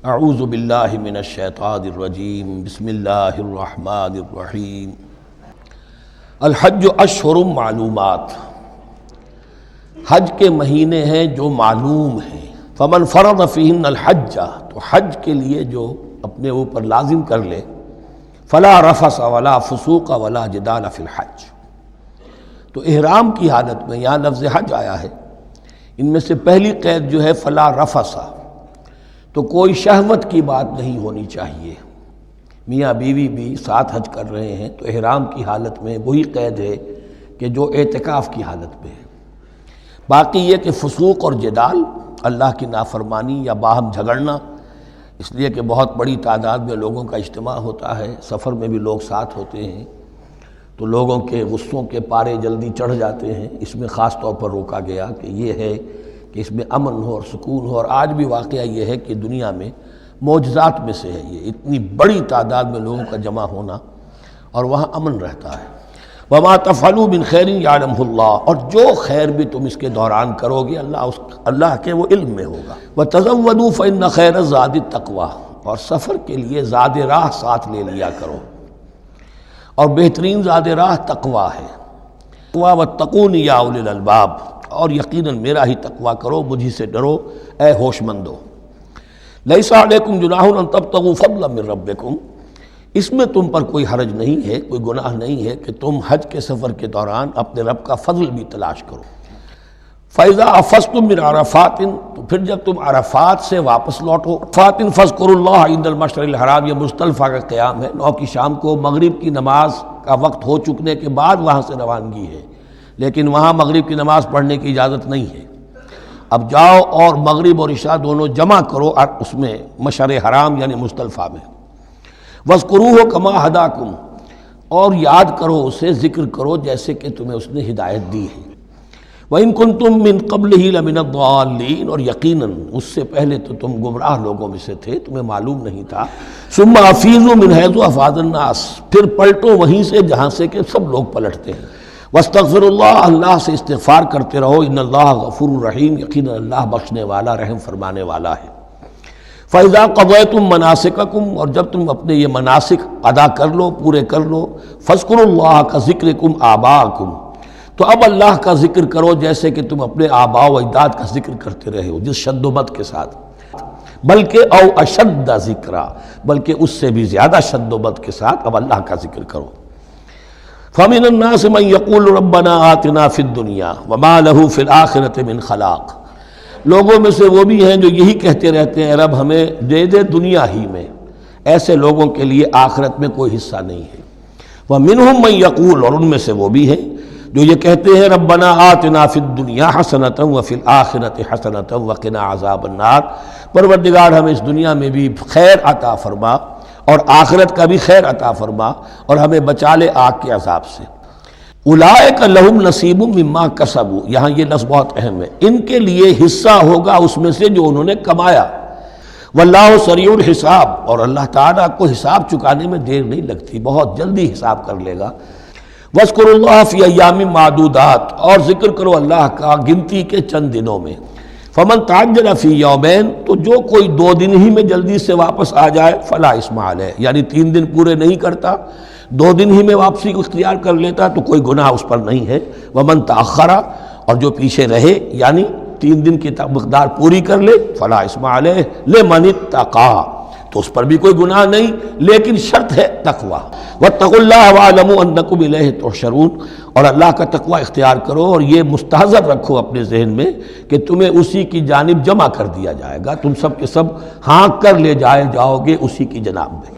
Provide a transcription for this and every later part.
اعوذ باللہ من الشیطان الرجیم بسم اللہ الرحمن الرحیم الحج اشہر معلومات، حج کے مہینے ہیں جو معلوم ہیں۔ فمن فرض فیہن الحج، تو حج کے لیے جو اپنے اوپر لازم کر لے، فلا رفث ولا فسوق ولا جدال فی الحج، تو احرام کی حالت میں یہاں لفظ حج آیا ہے، ان میں سے پہلی قید جو ہے فلا رفث، تو کوئی شہوت کی بات نہیں ہونی چاہیے۔ میاں بیوی بھی ساتھ حج کر رہے ہیں تو احرام کی حالت میں وہی قید ہے کہ جو اعتکاف کی حالت میں ہے۔ باقی یہ کہ فسوق اور جدال، اللہ کی نافرمانی یا باہم جھگڑنا، اس لیے کہ بہت بڑی تعداد میں لوگوں کا اجتماع ہوتا ہے، سفر میں بھی لوگ ساتھ ہوتے ہیں، تو لوگوں کے غصوں کے پارے جلدی چڑھ جاتے ہیں، اس میں خاص طور پر روکا گیا کہ یہ ہے کہ اس میں امن ہو اور سکون ہو۔ اور آج بھی واقعہ یہ ہے کہ دنیا میں معجزات میں سے ہے یہ، اتنی بڑی تعداد میں لوگوں کا جمع ہونا اور وہاں امن رہتا ہے۔ وَمَا تَفْعَلُوا مِنْ خَيْرٍ يَعْلَمْهُ اللَّهُ، اور جو خیر بھی تم اس کے دوران کرو گے اللہ کے وہ علم میں ہوگا۔ وَتَزَوَّدُوا فَإِنَّ خَيْرَ الزَّادِ التَّقْوَىٰ، اور سفر کے لیے زاد راہ ساتھ لے لیا کرو، اور بہترین زاد راہ تقویٰ ہے۔ وَاتَّقُونِ يَا أُولِي الْأَلْبَابِ، اور یقیناً میرا ہی تقویٰ کرو، مجھی سے ڈرو اے ہوش مندو۔ لیس علیکم جناح ان تبتغوا فضلا من ربکم، اس میں تم پر کوئی حرج نہیں ہے، کوئی گناہ نہیں ہے کہ تم حج کے سفر کے دوران اپنے رب کا فضل بھی تلاش کرو۔ فَإِذَا أَفَضْتُم مِّنْ عَرَفَاتٍ، تو پھر جب تم عرفات سے واپس لوٹو، فَاتٍ فَاذْكُرُوا اللَّهَ عِندَ الْمَشْعَرِ الْحَرَامِ، یہ مزدلفہ کا قیام ہے، 9 کی شام کو مغرب کی نماز کا وقت ہو چکنے کے بعد وہاں سے روانگی ہے، لیکن وہاں مغرب کی نماز پڑھنے کی اجازت نہیں ہے۔ اب جاؤ اور مغرب اور عشاء دونوں جمع کرو اس میں مشعر حرام یعنی مزدلفہ میں۔ وَاذْكُرُوهُ كَمَا هَدَاكُمْ، اور یاد کرو اسے، ذکر کرو جیسے کہ تمہیں اس نے ہدایت دی ہے۔ وَإِن كُنتُم مِّن قَبْلِهِ لَمِنَ الضَّالِّينَ، اور یقیناً اس سے پہلے تو تم گمراہ لوگوں میں سے تھے، تمہیں معلوم نہیں تھا۔ ثُمَّ أَفِيضُوا مِنْ حَيْثُ أَفَاضَ النَّاسُ، پھر پلٹو وہیں سے جہاں سے کہ سب لوگ پلٹتے ہیں۔ وَاسْتَغْفِرُوا اللَّهَ، اللہ سے استغفار کرتے رہو، ان اللہ غفور الرحیم، یقیناً اللہ بخشنے والا رحم فرمانے والا ہے۔ فَإِذَا قَضَيْتُم مَّنَاسِكَكُمْ، اور جب تم اپنے یہ مناسک ادا کر لو، پورے کر لو، فَاذْكُرُوا اللَّهَ كَذِكْرِكُمْ آبَاءَكُمْ، تو اب اللہ کا ذکر کرو جیسے کہ تم اپنے آباء و اجداد کا ذکر کرتے رہے ہو، جس شد و مد کے ساتھ، بلکہ او اشد ذکرا، بلکہ اس سے بھی زیادہ شد و مد کے ساتھ اب اللہ کا ذکر کرو۔ فَمِنَ النَّاسِ مَن يَقُولُ رَبَّنَا آتِنَا فِي الدُّنْيَا وَمَا لَهُ فِي الْآخِرَةِ مِنْ خَلَاقٍ، لوگوں میں سے وہ بھی ہیں جو یہی کہتے رہتے ہیں رب ہمیں دے دے دنیا ہی میں، ایسے لوگوں کے لیے آخرت میں کوئی حصہ نہیں ہے۔ وَمِنْهُم مَن يَقُولُ، اور ان میں سے وہ بھی ہیں جو یہ کہتے ہیں ربنا آتنا فی الدنیا حسنۃ وفی الآخرۃ حسنۃ وقنا عذاب النار، پروردگار ہمیں اس دنیا میں بھی خیر عطا فرما اور آخرت کا بھی خیر عطا فرما، اور ہمیں بچا لے آگ کے عذاب سے۔ اولئک لہم نصیب مما کسبوا، یہاں یہ لفظ بہت اہم ہے، ان کے لیے حصہ ہوگا اس میں سے جو انہوں نے کمایا۔ واللہ سریع الحساب، اور اللہ تعالیٰ کو حساب چکانے میں دیر نہیں لگتی، بہت جلدی حساب کر لے گا۔ وَاذْكُرُوا اللَّهَ فِي أَيَّامٍ مَّعْدُودَاتٍ، اور ذکر کرو اللہ کا گنتی کے چند دنوں میں۔ فَمَن تَعَجَّلَ فِي يَوْمَيْنِ، تو جو کوئی 2 دن ہی میں جلدی سے واپس آ جائے، فَلَا إِثْمَ عَلَيْهِ، یعنی 3 دن پورے نہیں کرتا، 2 دن ہی میں واپسی کو اختیار کر لیتا تو کوئی گناہ اس پر نہیں ہے۔ وَمَن تَأَخَّرَ، اور جو پیچھے رہے یعنی 3 دن کی مقدار پوری کر لے، فَلَا إِثْمَ عَلَيْهِ لِمَنِ اتَّقَىٰ، تو اس پر بھی کوئی گناہ نہیں، لیکن شرط ہے تقویٰ۔ وَاتَّقُوا اللَّهَ وَاعْلَمُوا أَنَّكُمْ إِلَيْهِ تُحْشَرُونَ، اور اللہ کا تقویٰ اختیار کرو اور یہ مستحضر رکھو اپنے ذہن میں کہ تمہیں اسی کی جانب جمع کر دیا جائے گا، تم سب کے سب ہانک کر لے جاؤ گے اسی کی جناب میں۔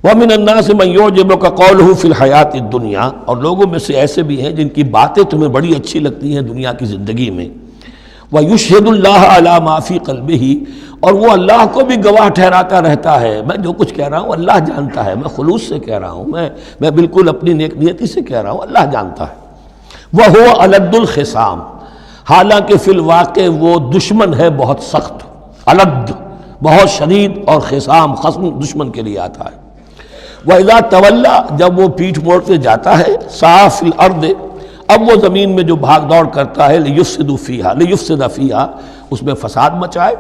وَمِنَ النَّاسِ مَن يُعْجِبُكَ قَوْلُهُ فِي الْحَيَاةِ الدُّنْيَا، اور لوگوں میں سے ایسے بھی ہیں جن کی باتیں تمہیں بڑی اچھی لگتی ہیں دنیا کی زندگی میں۔ وَيُشْهِدُ اللَّهَ عَلَىٰ مَا فِي قَلْبِهِ، اور وہ اللہ کو بھی گواہ ٹھہراتا رہتا ہے، میں جو کچھ کہہ رہا ہوں اللہ جانتا ہے، میں خلوص سے کہہ رہا ہوں، میں بالکل اپنی نیک نیتی سے کہہ رہا ہوں، اللہ جانتا ہے۔ وَهُوَ أَلَدُّ الْخِصَامِ، حالانکہ فی الواقع وہ دشمن ہے بہت سخت، الد بہت شدید، اور خصام خصم دشمن کے لیے آتا ہے۔ وَإِذَا تَوَلَّىٰ، جب وہ پیٹھ موڑ کے جاتا ہے، سعیٰ فی الْأَرْضِ، اب وہ زمین میں جو بھاگ دوڑ کرتا ہے، لِيُفْسِدَ فِيهَا، اس میں فساد مچائے۔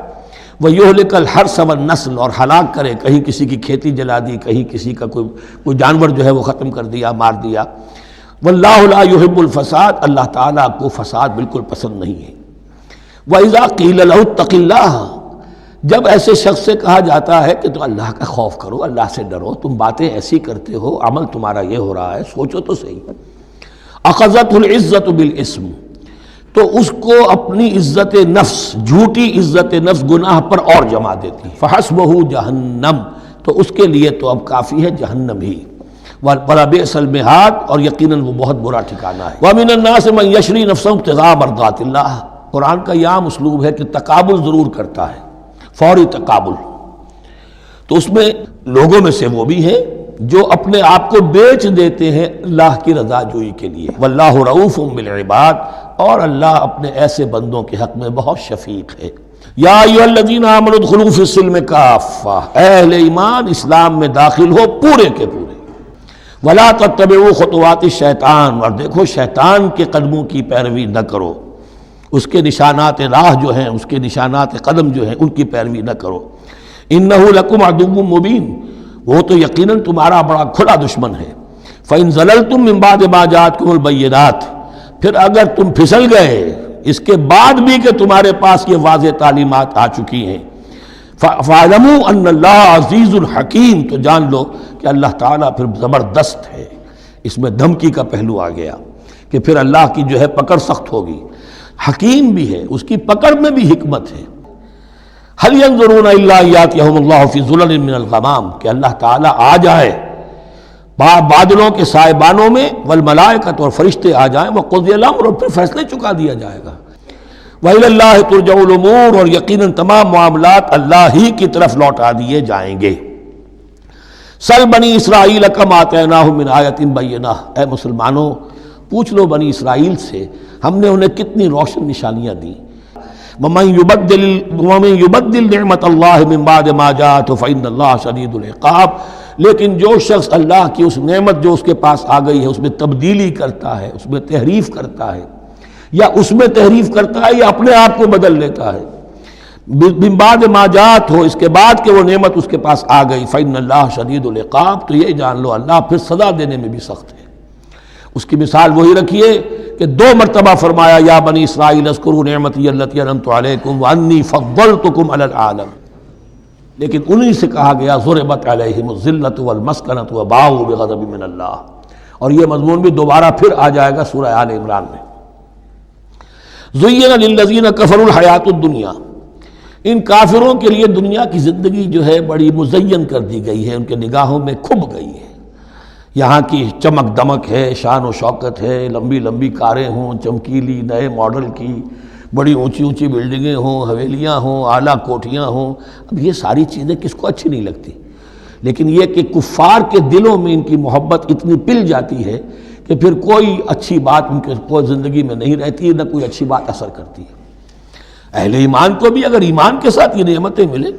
وَيُهْلِكَ الْحَرْثَ وَالنَّسْلَ، اور ہلاک کرے، کہیں کسی کی کھیتی جلا دی، کہیں کسی کا کوئی جانور جو ہے وہ ختم کر دیا، مار دیا۔ وَاللَّهُ لَا يُحِبُّ الْفَسَادَ، اللہ تعالیٰ کو فساد بالکل پسند نہیں ہے۔ وَإِذَا قِيلَ لَهُ اتَّقِ اللَّهَ، جب ایسے شخص سے کہا جاتا ہے کہ تو اللہ کا خوف کرو، اللہ سے ڈرو، تم باتیں ایسی کرتے ہو، عمل تمہارا یہ ہو رہا ہے، سوچو تو صحیح۔ أَخَذَتْهُ الْعِزَّةُ بِالْإِثْمِ، تو اس کو اپنی عزت نفس، جھوٹی عزت نفس گناہ پر اور جما دیتی، فَحَسْبُهُ جہنم، تو اس کے لیے تو اب کافی ہے جہنم ہی، وَلَبِئْسَ الْمِہَادُ، اور یقیناً وہ بہت برا ٹھکانہ ہے۔ وَمِنَ النَّاسِ مَن يَشْرِي نَفْسَهُ ابْتِغَاءَ مَرْضَاتِ اللَّهِ، قرآن کا یہ عام اسلوب ہے کہ تقابل ضرور کرتا ہے، فوری تقابل، تو اس میں لوگوں میں سے وہ بھی ہیں جو اپنے آپ کو بیچ دیتے ہیں اللہ کی رضا جوئی کے لیے۔ واللہ رؤوف بالعباد، اور اللہ اپنے ایسے بندوں کے حق میں بہت شفیق ہے۔ یا ایھا الذین آمنوا ادخلوا فی السلم کافہ، اے اہل ایمان اسلام میں داخل ہو پورے کے پورے۔ ولا تتبعوا خطوات الشیطان، اور دیکھو شیطان کے قدموں کی پیروی نہ کرو، اس کے نشانات راہ جو ہیں، اس کے نشانات قدم جو ہیں، ان کی پیروی نہ کرو۔ انہ لکم عدو مبین، وہ تو یقیناً تمہارا بڑا کھلا دشمن ہے۔ فإن زللتم من بعد ما جاءتکم البینات، پھر اگر تم پھسل گئے اس کے بعد بھی کہ تمہارے پاس یہ واضح تعلیمات آ چکی ہیں، فَاعْلَمُوا أَنَّ اللَّهَ عَزِيزٌ حَكِيمٌ، تو جان لو کہ اللہ تعالیٰ پھر زبردست ہے۔ اس میں دھمکی کا پہلو آ گیا کہ پھر اللہ کی جو ہے پکڑ سخت ہوگی، حکیم بھی ہے، اس کی پکڑ میں بھی حکمت ہے۔ هَلْ يَنظُرُونَ إِلَّا أَن يَأْتِيَهُمُ اللَّهُ فِي ظُلَلٍ مِّنَ الْغَمَامِ، کہ اللہ تعالیٰ آ جائے بادلوں کے سائبانوں میں، والملائکۃ، اور فرشتے آ جائیں، وقضی الامر، اور پھر فیصلے چکا دیا جائے گا۔ وإلی اللہ ترجع الامور، اور یقیناً تمام معاملات اللہ ہی کی طرف لوٹا دیے جائیں گے۔ سل بنی اسرائیل کم آتیناہم من آیۃ بینہ، اے مسلمانوں پوچھ لو بنی اسرائیل سے ہم نے انہیں کتنی روشن نشانیاں دیں۔ ومن یبدل نعمت اللہ من بعد ما جاءتہ فإن اللہ شدید العقاب، لیکن جو شخص اللہ کی اس نعمت جو اس کے پاس آ گئی ہے اس میں تبدیلی کرتا ہے، اس میں تحریف کرتا ہے، یا اس میں تحریف کرتا ہے یا اپنے آپ کو بدل لیتا ہے، من بعد ما جاءت ہو، اس کے بعد کہ وہ نعمت اس کے پاس آ گئی، فإن اللہ شدید العقاب، تو یہ جان لو اللہ پھر سزا دینے میں بھی سخت ہے۔ اس کی مثال وہی رکھیے کہ 2 مرتبہ فرمایا یا بنی اسرائیل اذکروا نعمتی التی انعمت علیکم وانی فضلتکم علی العالم، لیکن انہی سے کہا گیا ضربت علیہم الذلۃ والمسکنۃ وباؤوا بغضب من اللہ، اور یہ مضمون بھی دوبارہ پھر آ جائے گا سورہ آل عمران میں۔ زین للذین کفروا الحیاۃ الدنیا، ان کافروں کے لیے دنیا کی زندگی جو ہے بڑی مزین کر دی گئی ہے، ان کے نگاہوں میں کھب گئی ہے، یہاں کی چمک دمک ہے، شان و شوکت ہے، لمبی لمبی کاریں ہوں، چمکیلی نئے ماڈل کی، بڑی اونچی اونچی بلڈنگیں ہوں، حویلیاں ہوں، اعلیٰ کوٹھیاں ہوں، اب یہ ساری چیزیں کس کو اچھی نہیں لگتی، لیکن یہ کہ کفار کے دلوں میں ان کی محبت اتنی پل جاتی ہے کہ پھر کوئی اچھی بات ان کے کوئی زندگی میں نہیں رہتی، نہ کوئی اچھی بات اثر کرتی ہے۔ اہل ایمان کو بھی اگر ایمان کے ساتھ یہ نعمتیں ملیں،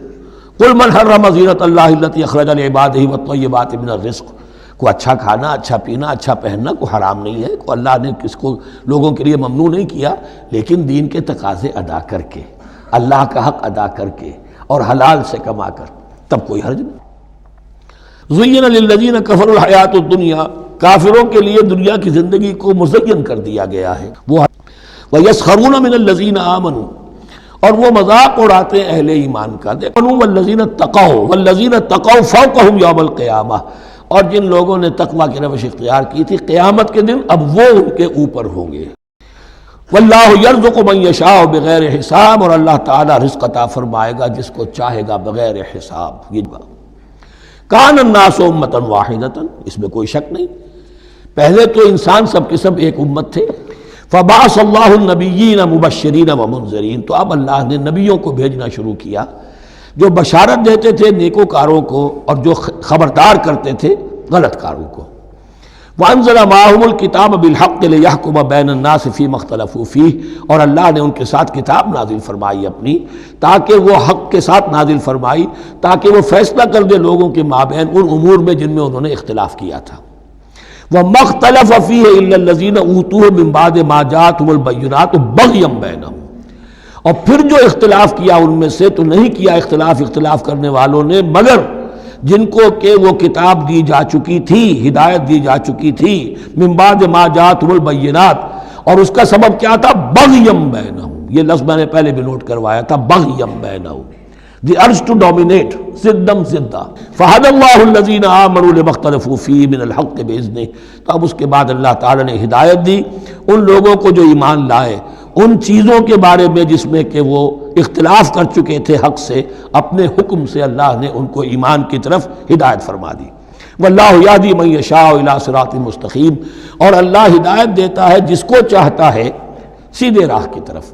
قل من حرم زینۃ اللہ التی اخرج لعبادہ والطیبات من الرزق، کو اچھا کھانا، اچھا پینا، اچھا پہننا کو حرام نہیں ہے، کو اللہ نے کس کو لوگوں کے لیے ممنوع نہیں کیا، لیکن دین کے تقاضے ادا کر کے، اللہ کا حق ادا کر کے اور حلال سے کما کر، تب کوئی حرج نہیں۔ زین للذین کفروا الحیاۃ الدنیا، کافروں کے لیے دنیا کی زندگی کو مزین کر دیا گیا ہے۔ وہ وَيَسْخَرُونَ مِنَ الَّذِينَ آمَنُوا، اور وہ مذاق اڑاتے ہیں اہل ایمان کا، دیکھو والذین اتقوا والذین اتقوا فوقہم یوم القیامہ، اور جن لوگوں نے تقوی کی روش اختیار کی تھی قیامت کے دن اب وہ ان کے اوپر ہوں گے۔ واللہ یرزق من یشاء بغیر حساب، اور اللہ تعالیٰ رزق عطا فرمائے گا جس کو چاہے گا بغیر حساب۔ یہ کان الناس امۃ واحدۃ، اس میں کوئی شک نہیں، پہلے تو انسان سب کے سب ایک امت تھے۔ فبعث اللہ النبیین مبشرین ومنذرین، تو اب اللہ نے نبیوں کو بھیجنا شروع کیا جو بشارت دیتے تھے نیکوکاروں کو اور جو خبردار کرتے تھے غلط کاروں کو۔ وانزل معهم الکتاب بالحق لیحکم بین الناس فیما اختلفوا فیہ، اور اللہ نے ان کے ساتھ کتاب نازل فرمائی اپنی، تاکہ وہ حق کے ساتھ نازل فرمائی تاکہ وہ فیصلہ کر دے لوگوں کے مابین ان امور میں جن میں انہوں نے اختلاف کیا تھا۔ وَمَا اخْتَلَفَ فِيهِ إِلَّا الَّذِينَ أُوتُوهُ مِن بَعْدِ مَا جَاءَتْهُمُ الْبَيِّنَاتُ بَغْيًا بَيْنَهُمْ، اور پھر جو اختلاف کیا ان میں سے تو نہیں کیا اختلاف کرنے والوں نے مگر جن کو کہ وہ کتاب دی جا چکی تھی، ہدایت دی جا چکی تھی، من بعد ما جاءتهم البینات، اور اس کا سبب کیا تھا؟ بغیم بینہم، یہ لفظ میں نے پہلے بھی نوٹ کروایا تھا، بغیم بینہم، the urge to dominate، زدم زدہ، فہدی اللہ الذین آمنوا لما اختلفوا فیہ من الحق بإذنہ، تو اب اس کے بعد اللہ تعالیٰ نے ہدایت دی ان لوگوں کو جو ایمان لائے ان چیزوں کے بارے میں جس میں کہ وہ اختلاف کر چکے تھے حق سے، اپنے حکم سے اللہ نے ان کو ایمان کی طرف ہدایت فرما دی۔ واللہ یہدی من یشاء الی صراط مستقیم، اور اللہ ہدایت دیتا ہے جس کو چاہتا ہے سیدھے راہ کی طرف۔